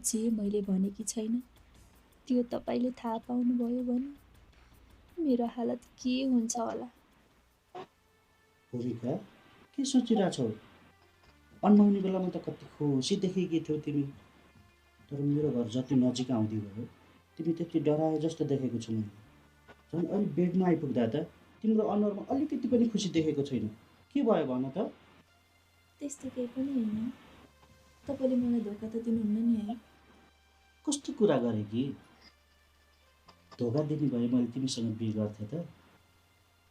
जे मैले भनेकी छैन त्यो तपाईले थाहा पाउनुभयो भने मेरो हालत के हुन्छ होला। भूमिका के सोचिरहेछौ? अनमाउने बेलामा त कति खुसी देखेकी थियौ तिमी, तर मेरो घर जति नजिक आउँदै गयो तिमी त्यति डराए जस्तो देखेको छु मैले। झन् अहिले बेडमा आइपुग्दा त तिम्रो अनुहारमा अलिकति पनि खुसी देखेको छैन। के भयो भन त? त्यस्तो केही पनि होइन। तपाईले मलाई धोका त दिनुहुन्न नि है? कस्तो कुरा गरे कि? धोका दिने भए मैले तिमीसँग बिहे गर्थेँ त?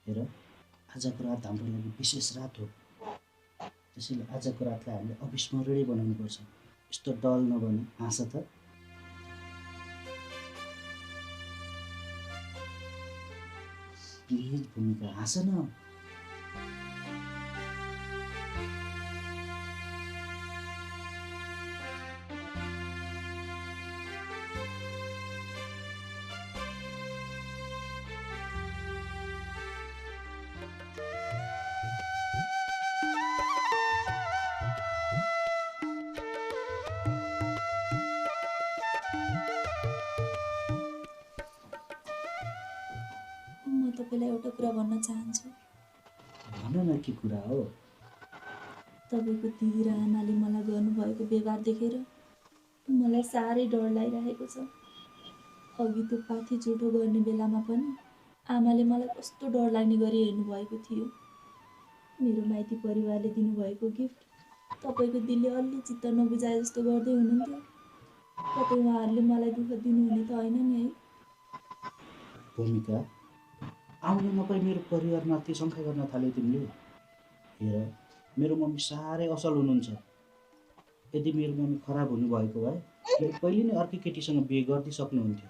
हेर, आजको रात हाम्रो लागि विशेष रात हो। त्यसैले आजको रातलाई हामीले अविस्मरणीय बनाउनुपर्छ। यस्तो डल नबन, हाँस त। प्लिज भूमिका, हाँस न। म तपाईलाई एउटा कुरा भन्न चाहन्छु। भन न के कुरा हो? तपाईको दिदी र आमाले मलाई गर्नुभएको व्यवहार देखेर मलाई साह्रै डर लागिरहेको छ। अघि त्यो पाथी जुठो गर्ने बेलामा पनि आमाले मलाई कस्तो डर लाग्ने गरी हेर्नुभएको थियो। मेरो माइती परिवारले दिनुभएको गिफ्ट तपाईको दिलले अलि चित्त नबुझाए जस्तो गर्दै हुनुहुन्थ्यो। कतै उहाँहरूले मलाई दुःख दिनुहुने त होइन नि है? भूमिका, आउन नपाई मेरो परिवारमाथि शङ्का गर्न थाल्यौ तिमीले? हेर, मेरो मम्मी साह्रै असल हुनुहुन्छ। यदि मेरो मम्मी खराब हुनुभएको भए मैले पहिले नै अर्कै केटीसँग बिहे गरिदिइसक्नुहुन्थ्यो।